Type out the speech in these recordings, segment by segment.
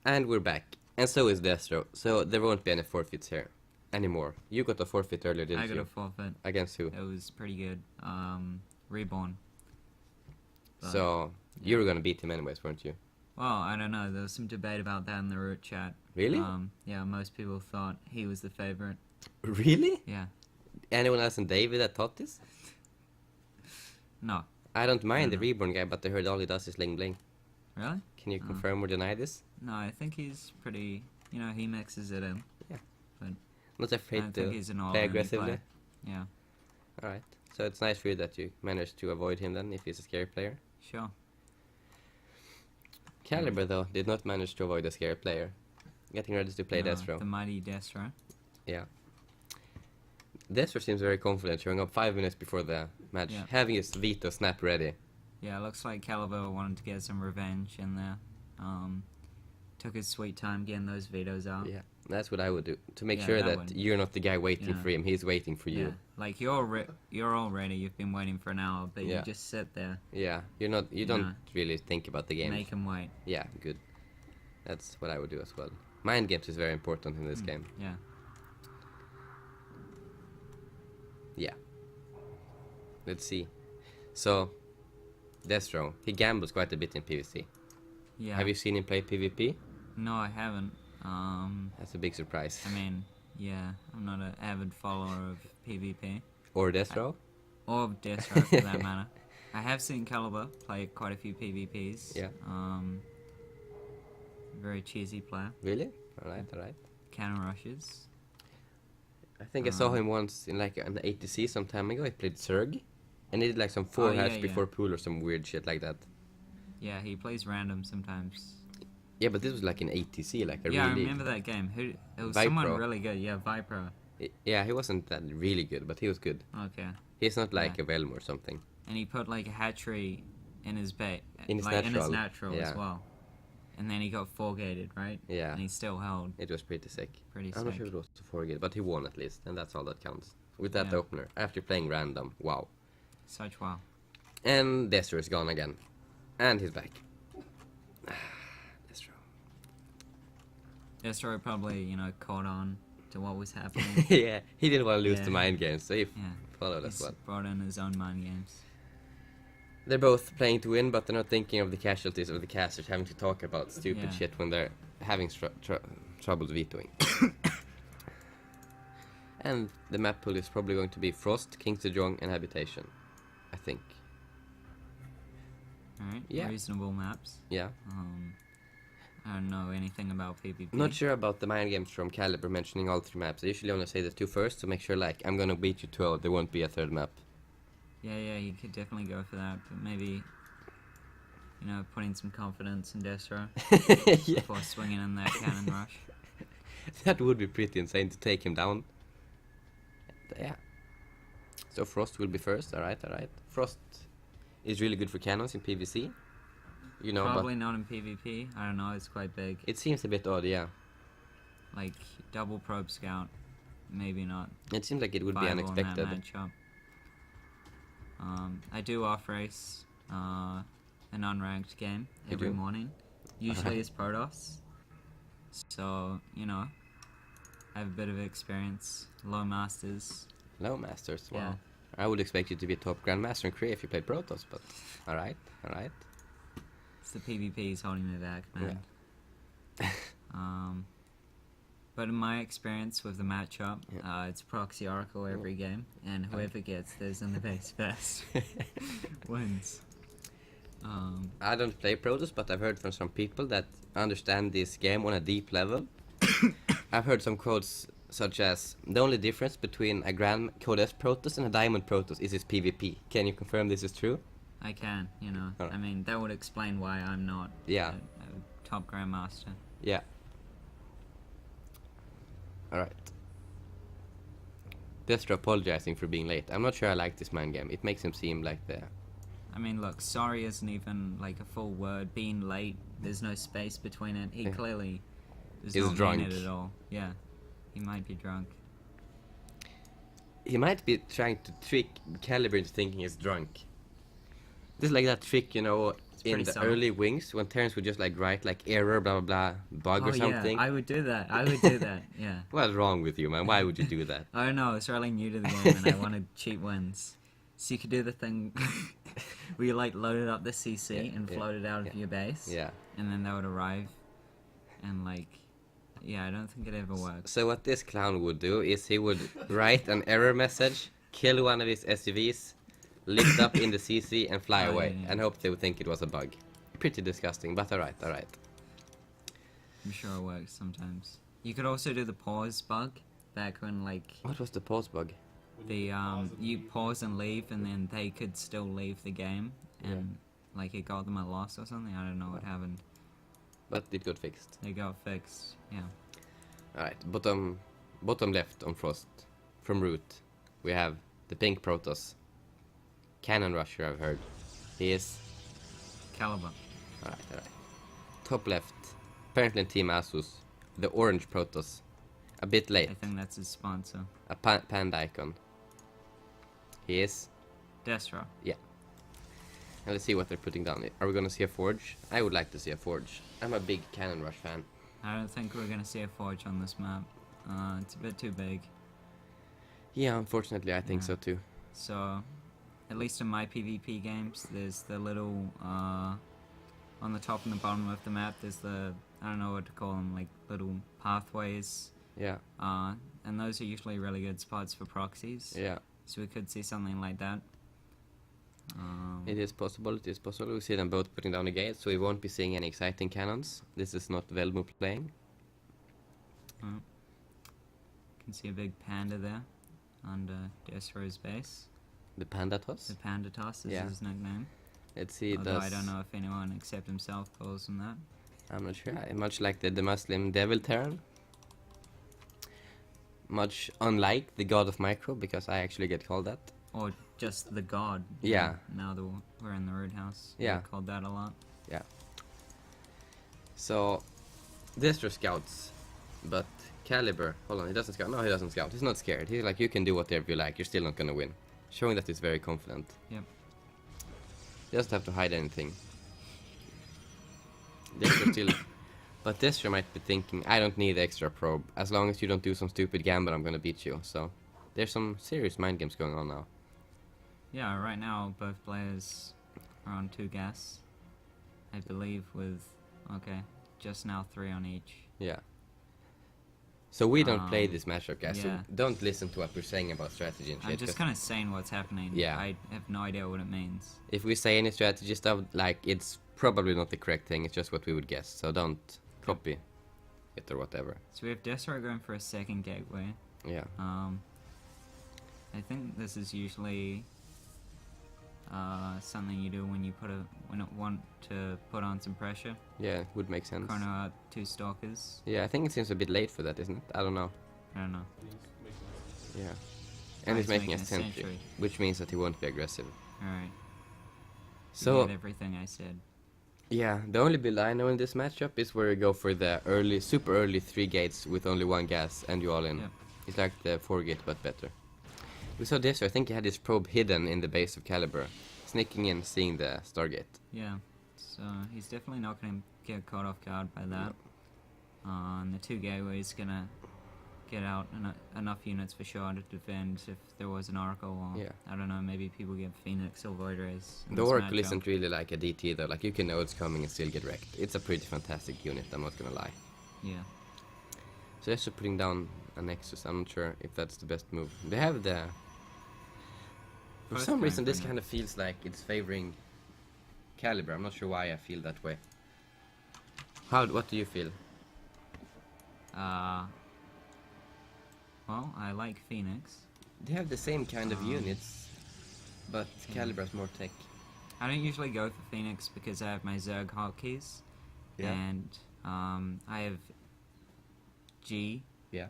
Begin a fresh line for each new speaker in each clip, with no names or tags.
And we're back. And so is desRow. So there won't be any forfeits here anymore. You got a forfeit earlier, didn't you?
I got a forfeit.
Against who?
It was pretty good. Reborn. But,
so you were gonna beat him anyways, weren't you?
Well, I don't know. There was some debate about that in the root chat.
Really?
Yeah, most people thought he was the favorite.
Really?
Yeah.
Anyone else than David that thought this?
No.
I don't mind the Reborn guy, but I heard all he does is bling bling.
Really?
Can you confirm or deny this?
No, I think he's pretty... You know, he mixes it in.
Yeah.
But
Not
I
afraid
don't
to
think he's an
play aggressively?
player. Yeah.
Alright. So it's nice for you that you managed to avoid him then, if he's a scary player.
Sure.
Caliber, though, did not manage to avoid a scary player. Getting ready to play desRow.
The mighty desRow.
Yeah. desRow seems very confident, showing up 5 minutes before the match, having his veto snap ready.
Yeah, looks like Caliber wanted to get some revenge in there. Took his sweet time getting those vetoes out.
Yeah, that's what I would do, to make sure that you're not the guy waiting for him, he's waiting for you.
Like you're all ready, you've been waiting for an hour, but you just sit there.
Yeah, you don't really think about the game.
Make him wait.
Yeah, good. That's what I would do as well. Mind games is very important in this game.
Yeah.
Yeah. Let's see. So, desRow, he gambles quite a bit in PvC.
Yeah.
Have you seen him play PvP?
No, I haven't.
That's a big surprise.
I mean, yeah, I'm not an avid follower of PvP.
Or desRow?
Or of desRow, for that matter. I have seen Caliber play quite a few PvPs.
Yeah.
Very cheesy player.
Really? Alright.
Cannon rushes.
I think I saw him once in like an ATC some time ago. He played Zerg. And he did like some 4 hats before pool or some weird shit like that.
Yeah, he plays random sometimes.
Yeah, but this was like an ATC, like a really...
Yeah, I remember that game. It was
Vipro.
someone really good. Yeah, Vipro.
Yeah, he wasn't that really good, but he was good.
Okay.
He's not like a Velm or something.
And he put like a hatchery in his
in his
natural as well. And then he got 4-gated, right?
Yeah.
And he still held.
It was pretty sick.
I'm
not sure if it was 4-gated, but he won at least, and that's all that counts. With that opener, after playing random, wow.
Such wow.
And desRow is gone again. And he's back. desRow.
desRow probably, caught on to what was happening.
Yeah, he didn't want to lose the mind games, so he followed as well.
Brought in his own mind games.
They're both playing to win, but they're not thinking of the casualties of the casters having to talk about stupid shit when they're having trouble vetoing. And the map pool is probably going to be Frost, King's Jong, and Habitation, I think.
Alright, reasonable maps.
Yeah.
I don't know anything about PvP.
Not sure about the mind games from Caliber mentioning all 3 maps. I usually only say the 2 first to make sure, like, I'm gonna beat you 2, there won't be a 3rd map.
Yeah, you could definitely go for that, but maybe, putting some confidence in desRow before swinging in that cannon rush.
That would be pretty insane to take him down. Yeah. So Frost will be first, alright. Frost is really good for cannons in PvC.
Probably not in PvP. I don't know, it's quite big.
It seems a bit odd, yeah.
Like, double probe scout, maybe not.
It seems like it would be unexpected.
In that matchup. I do off-race an unranked game every morning. Usually it's Protoss. So, I have a bit of experience. Low Masters.
Low Masters, wow.
Yeah.
I would expect you to be a top Grandmaster in Korea if you play Protoss, but alright.
It's the PvP's holding me back, man. Yeah. But in my experience with the matchup, it's Proxy Oracle every game, and whoever gets those in the base first wins.
I don't play Protoss, but I've heard from some people that understand this game on a deep level. I've heard some quotes such as, the only difference between a Grand Codes Protoss and a Diamond Protoss is its PvP. Can you confirm this is true?
I can, I mean, that would explain why I'm not a top Grandmaster.
Yeah. Alright. desRow apologizing for being late. I'm not sure I like this mind game. It makes him seem like the...
I mean, look, sorry isn't even like a full word. Being late, there's no space between it. He clearly does not mean it at all. Yeah, he might be drunk.
He might be trying to trick Caliber into thinking he's drunk. This is like that trick, in
pretty
the
subtle.
early wings when Terrence would just like write like error, blah blah blah, bug or something.
Yeah, I would do that. Yeah.
What's wrong with you, man? Why would you do that?
I don't know. It's really new to the game, and I wanted cheap wins. So you could do the thing where you like loaded up the CC and floated out of your base.
Yeah.
And then they would arrive, and like, yeah, I don't think it ever worked.
So what this clown would do is he would write an error message, kill one of his SUVs, lift up in the CC and fly away, and hope they would think it was a bug. Pretty disgusting, but alright.
I'm sure it works sometimes. You could also do the pause bug back when like
What was the pause bug?
the you pause and leave, and then they could still leave the game, and like it got them a loss or something. I don't know what happened.
But it got fixed.
They got fixed. Yeah.
Alright, bottom left on Frost. From root, we have the pink Protoss. Cannon Rusher, I've heard. He is...
Caliber.
Alright. Top left, apparently in Team Asus, the orange Protoss. A bit late.
I think that's his sponsor.
A panda icon. He is...
desRow.
Yeah. And let's see what they're putting down. Are we gonna see a Forge? I would like to see a Forge. I'm a big Cannon Rush fan.
I don't think we're gonna see a Forge on this map. It's a bit too big.
Yeah, unfortunately I think so too.
So, at least in my PvP games, there's the little, on the top and the bottom of the map, there's the, I don't know what to call them, like little pathways.
Yeah.
And those are usually really good spots for proxies.
Yeah.
So we could see something like that.
It is possible, We see them both putting down the gates, so we won't be seeing any exciting cannons. This is not Velmo playing.
You can see a big panda there under desRow's base.
The Panda Toss?
The Panda Toss is his nickname.
Let's see,
Although I don't know if anyone except himself calls him that.
I'm not sure. Much like the Muslim Devil Terran. Much unlike the God of Micro, because I actually get called that.
Or just the God.
Yeah.
Now that we're in the Roadhouse.
Yeah.
We're called that a lot.
Yeah. So, desRow scouts, but Caliber, hold on, he doesn't scout. No, he doesn't scout. He's not scared. He's like, you can do whatever you like, you're still not gonna win. Showing that he's very confident.
Yep.
He doesn't have to hide anything. desRow still... But desRow might be thinking, I don't need the extra probe. As long as you don't do some stupid gamble, I'm gonna beat you. So, there's some serious mind games going on now.
Yeah, right now both players are on 2 gas. I believe with, just now 3 on each.
Yeah. So we don't play this matchup, guys.
Yeah.
So don't listen to what we're saying about strategy and shit.
I'm just kind of saying what's happening.
Yeah.
I have no idea what it means.
If we say any strategy stuff, like, it's probably not the correct thing. It's just what we would guess. So don't copy it or whatever.
So we have desRow going for a second gateway.
Yeah.
I think this is usually something you do when you want to put on some pressure.
Yeah, it would make sense.
Chrono out 2 stalkers.
Yeah, I think it seems a bit late for that, isn't it? I don't know.
I don't know.
Yeah. And he's making a sentry, which means that he won't be aggressive.
Alright.
So,
you get everything I said.
yeah, the only build I know in this matchup is where you go for the super early 3 gates with only 1 gas and you all in.
Yep.
It's like the 4 gate but better. We saw this, I think he had his probe hidden in the base of Caliber, sneaking in, seeing the Stargate.
Yeah, so he's definitely not going to get caught off guard by that. And the 2 gateways going to get out enough units for sure to defend if there was an Oracle or, I don't know, maybe people get Phoenix or Void Rays.
The Oracle isn't really like a DT though, like you can know it's coming and still get wrecked. It's a pretty fantastic unit, I'm not gonna lie.
Yeah.
So they're just putting down a Nexus, I'm not sure if that's the best move. They have the... For some reason this kind of feels like it's favoring Caliber, I'm not sure why I feel that way. What do you feel?
Well, I like Phoenix.
They have the same kind of units, but Caliber's more tech.
I don't usually go for Phoenix because I have my Zerg hotkeys.
Yeah.
And I have G.
Yeah.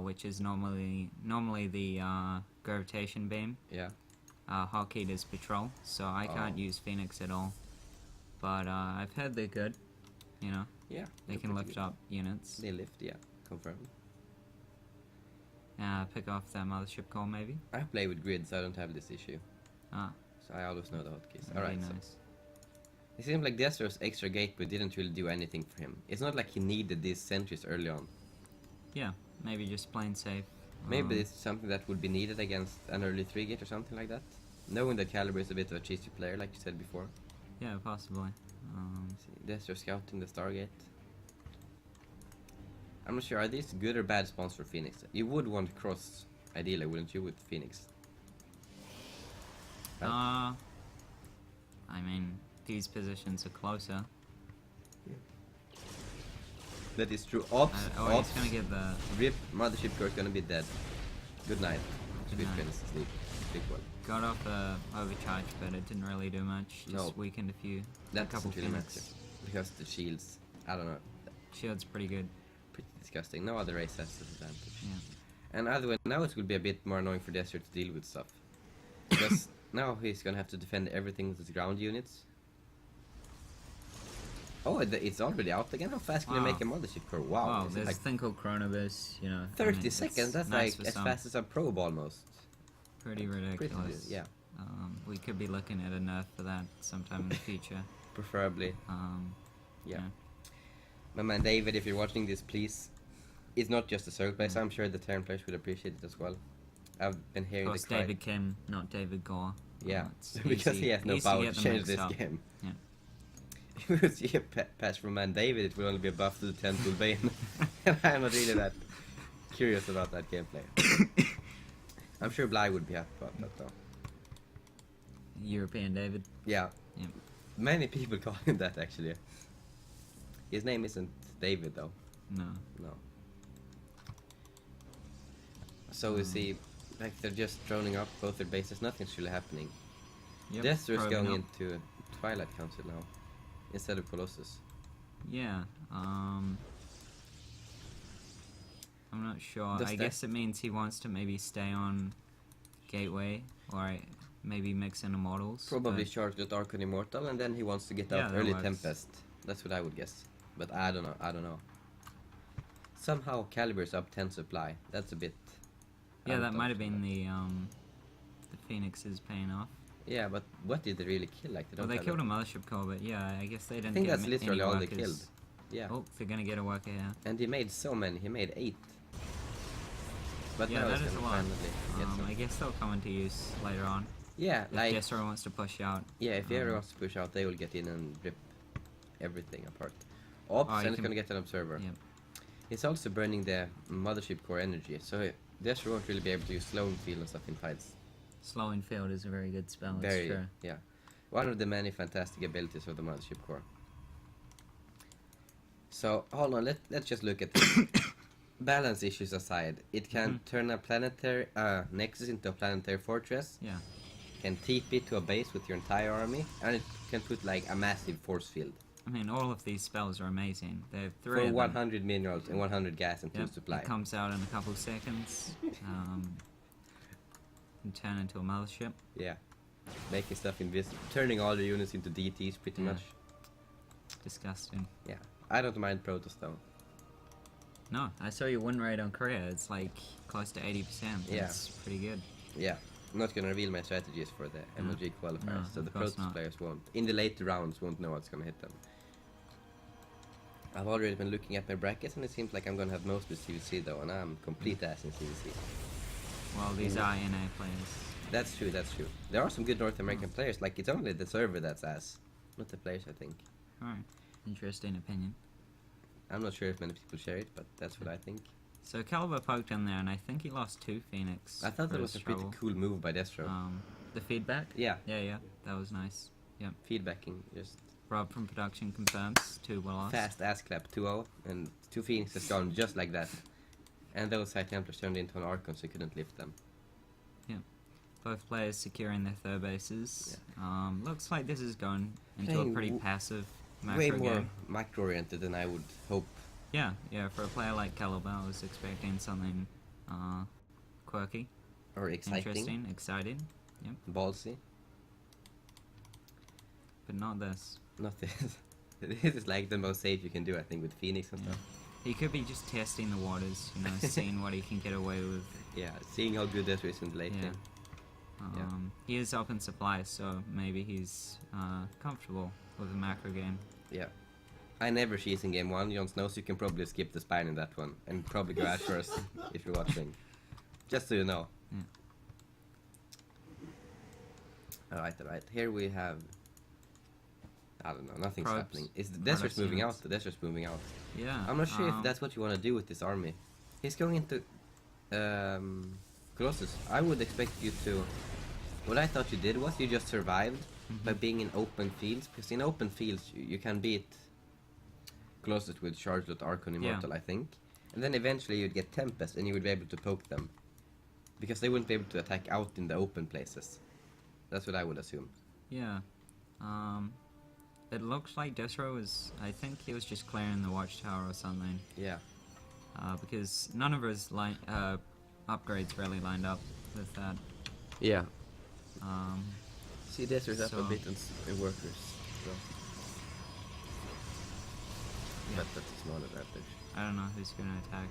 Which is normally the gravitation beam.
Yeah.
Hotkeyed is patrol, so I can't use Phoenix at all. But I've heard they're good, you know.
Yeah.
They can lift up units.
They lift, yeah, confirmed.
Pick off that mothership core maybe.
I play with grids, so I don't have this issue.
Ah.
So I always know the hotkeys.
Very
Alright,
nice.
It seems like desRow's extra gateway didn't really do anything for him. It's not like he needed these sentries early on.
Yeah, maybe just plain safe.
Maybe it's something that would be needed against an early 3-gate or something like that. Knowing that Caliber is a bit of a cheesy player, like you said before.
Yeah, possibly.
desRow scouting the Stargate. I'm not sure, are these good or bad spawns for Phoenix? You would want cross, ideally, wouldn't you, with Phoenix? Right?
I mean, these positions are closer.
That is true. Ops,
He's gonna get the...
RIP, Mothership Core is gonna be dead. Good night.
Good
Sweet
night.
Prince, sleep. Sleep well.
Got off the overcharge, but it didn't really do much. Just
No.
weakened
That
a couple
doesn't really matter.
Phoenix.
Because the shields, I don't know,
Shield's pretty good.
pretty disgusting. No other race has this advantage.
Yeah.
And either way, now it will be a bit more annoying for desRow to deal with stuff. Because now he's gonna have to defend everything with his ground units. Oh, it's already out again? How fast can you
Wow.
make a Mothership Core? Wow.
Wow,
is it
there's
like
a thing called Chronoburst, you know.
30
it's
seconds? That's
nice
like
for
as
some.
fast as a probe almost.
Pretty ridiculous.
Yeah.
We could be looking at a nerf for that sometime in the future.
Preferably.
Yeah.
My man David, if you're watching this, please. It's not just a circle place. I'm sure the Terran players would appreciate it as well. I've been
Of
hearing
course,
the cry.
David Kim, not David Gore.
Yeah,
It's
because
easy-
he has no
easy to
power
get
to
them
change
mixed
this
up.
game.
Yeah.
If we see a patch from man David, it will only be a buff to the Tentacle Bane. And I'm not really that curious about that gameplay. I'm sure Bly would be happy about that though.
European David.
Yeah.
Yeah.
Many people call him that actually. His name isn't David though.
No.
No. So we see, like they're just droning up both their bases. Nothing's really happening.
Yep,
desRow is
probing
going
up.
into Twilight Council now, instead of Colossus.
Yeah. I'm not sure.
Does
I
that-
guess it means he wants to maybe stay on Gateway or maybe mix in Immortals.
Probably
but
charge the Archon Immortal, and then he wants to get
Yeah,
out
that
early
works.
Tempest. That's what I would guess. But I don't know. Somehow Caliber's up 10 supply. That's a bit...
yeah,
out
that
of
might have been
that.
the Phoenixes paying off.
Yeah, but what did they really kill? Like,
Well, they
have
killed
a-
a Mothership Core, but yeah, I guess they didn't
I think
get
that's literally
any
all they
workers.
killed. Yeah.
Oh, they're gonna get a worker here.
And he made so many. He made 8. But
Yeah,
now
that
he's
is a
gonna
lot.
finally get some.
I guess they'll come into use later on.
Yeah,
If
like...
desRow wants to push out.
Yeah, if he ever wants to push out, they will get in and rip everything apart. Ops,
Oh, you
and it's
can-
gonna get an observer.
Yep.
It's also burning the Mothership Core energy, so desRow won't really be able to use slow field and stuff in fights.
Slow in field is a very good spell.
Very,
It's true.
yeah. One of the many fantastic abilities of the Mothership Core. So, hold on, let's just look at this. Balance issues aside, it can turn a planetary Nexus into a planetary fortress,
Yeah.
can TP to a base with your entire army, and it can put like a massive force field.
I mean, all of these spells are amazing. They have 3
For
of them.
100 minerals and 100 gas and 2
Yep,
supply.
it comes out in a couple of seconds. And turn into a mothership.
Yeah. Making stuff invisible. Turning all the units into DTs pretty
Yeah.
much.
Disgusting.
Yeah. I don't mind Protoss though.
No, I saw your win rate on Korea. It's like close to 80%.
Yeah.
That's pretty good.
Yeah. I'm not gonna reveal my strategies for the MLG qualifiers,
No,
so the
of course
Protoss
not.
players won't. In the later rounds won't know what's gonna hit them. I've already been looking at my brackets and it seems like I'm gonna have mostly CVC though, and I'm complete ass in CVC.
Well, these are NA players.
That's true, that's true. There are some good North American players, like it's only the server that's ass. Not the players, I think.
Alright. Interesting opinion.
I'm not sure if many people share it, but that's what I think.
So Caliber poked in there, and I think he lost 2 Phoenix.
I thought
for
that was
his
a pretty
trouble.
cool move by desRow.
The feedback?
Yeah,
Yeah, that was nice.
feedbacking, just
Rob from production confirms 2 were lost.
fast ass clap 2-0, and 2 Phoenixes gone just like that. And those High Templars turned into an Archon, so you couldn't lift them.
Both players securing their third bases. Looks like this is going into
Playing
a pretty
w-
passive macro
Way more
game.
macro-oriented than I would hope.
Yeah, for a player like Caliber, I was expecting something quirky,
Or exciting,
interesting, exciting,
ballsy.
but not this.
Not this. This is like the most safe you can do, I think, with Phoenix and
Yeah.
stuff.
He could be just testing the waters, seeing what he can get away with.
Yeah, seeing how good desRow is in the late
Yeah.
game.
He is up in supply, so maybe he's comfortable with a macro game.
Yeah. I never cheese in game 1, Jon Snow, so you can probably skip the spine in that one. And probably go Ash first if you're watching. Just so you know.
Yeah.
Alright. Here we have... I don't know, nothing's
Probs.
happening. Is the desert's moving
units.
out? The desert's moving out.
Yeah.
I'm not sure if that's what you want to do with this army. He's going into... Colossus. I would expect you to... What I thought you did was you just survived by being in open fields. Because in open fields you can beat Colossus with Charlotte, Archon, Immortal, I think. And then eventually you'd get Tempest and you would be able to poke them. Because they wouldn't be able to attack out in the open places. That's what I would assume.
Yeah. It looks like desRow was... I think he was just clearing the watchtower or something.
Yeah.
Because none of his upgrades really lined up with that.
Yeah. See, desert's up a
so-
bit in workers. So.
Yeah.
But that's a small advantage.
I don't know who's gonna attack.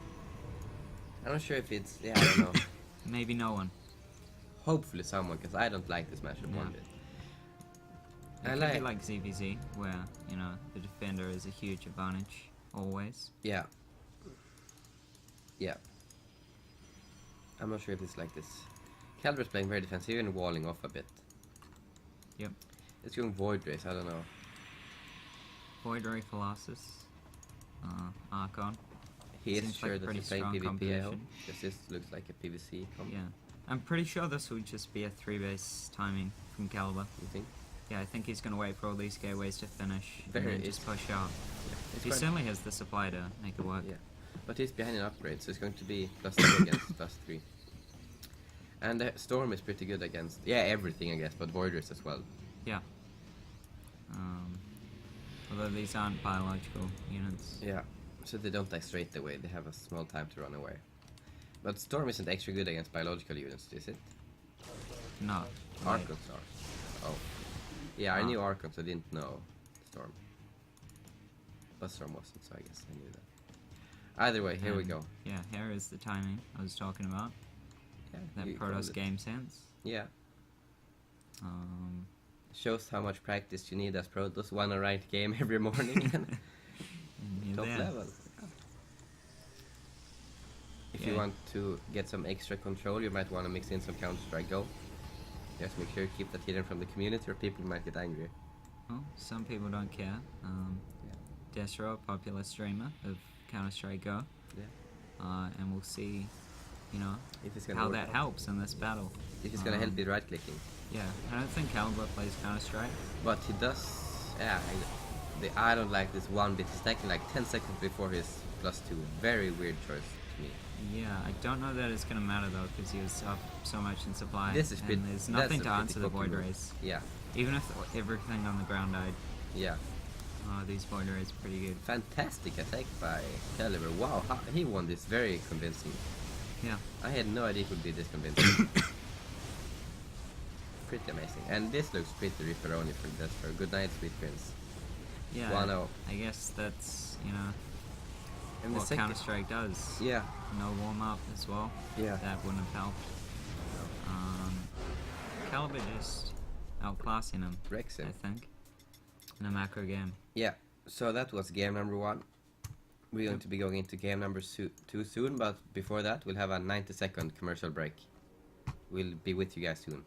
I'm not sure if it's... Yeah, I don't know.
Maybe no one.
Hopefully someone, because I don't like this matchup one bit.
It
I
could
like...
be like ZVZ, where, you know, the defender is a huge advantage, always.
Yeah. Yeah. I'm not sure if it's like this. Caliber's playing very defensive and walling off a bit.
Yep.
It's going Void Race, I don't know.
Void Ray Colossus. Archon.
He is
Seems
sure
like
that
pretty
he's playing
strong
PvP, I hope.
composition.
Because this looks like a PvC comp.
Yeah. I'm pretty sure this would just be a 3-base timing from Caliber.
You think?
Yeah, I think he's gonna wait for all these gateways to finish
Very-
and then just push out.
Yeah. It's
He
quite-
certainly has the supply to make it work.
Yeah. But he's behind an upgrade, so it's going to be +2 against +3. And the Storm is pretty good against... Yeah, everything, I guess, but Void Race as well.
Yeah. Although these aren't biological units.
Yeah. So they don't die straight away, they have a small time to run away. But Storm isn't extra good against biological units, is it?
No.
Archons are. Oh. Yeah, I knew Archons, I didn't know Storm. But Storm wasn't, so I guess I knew that. Either way, here we go.
Yeah, here is the timing I was talking about.
Yeah,
That
you
Protoss
called it.
game sense.
Yeah.
Um,
Shows how much practice you need as Protoss. One right game every morning.
and you're
Top
there.
level. If you
Yeah.
want to get some extra control, you might want to mix in some Counter-Strike Go. Just make sure you keep that hidden from the community or people might get angry.
Well, some people don't care. desRow, a popular streamer of Counter-Strike Go.
Yeah.
And we'll see, you know,
If it's gonna
how
work
that
out.
helps in this battle.
If it's gonna help with right clicking.
Yeah, I don't think Caliber plays Counter-Strike.
But he does, yeah, I don't like this one bit. He's stacking like 10 seconds before his +2. Very weird choice to me.
Yeah, I don't know that it's gonna matter though, because he was up so much in supply.
This is
and
pretty,
there's
that's
nothing
a
to
pretty
answer the
cocky
Void
move.
Rays.
Yeah,
Even if everything on the ground died,
yeah.
these Void Rays are pretty good.
Fantastic attack by Caliber. Wow, he won this very convincing.
Yeah.
I had no idea it would be this convincing. Pretty amazing. And this looks pretty ripperoni for desRow. Good night, sweet prince.
Yeah,
1-0.
I guess that's, you know,
And the
what
second...
Counter-Strike does.
Yeah,
No warm-up as well.
yeah.
That wouldn't have helped. Caliber just outclassing him,
Wrecks him.
I think, in a macro game.
Yeah, so that was game number 1. We're going to be going into game number 2 soon, but before that, we'll have a 90-second commercial break. We'll be with you guys soon.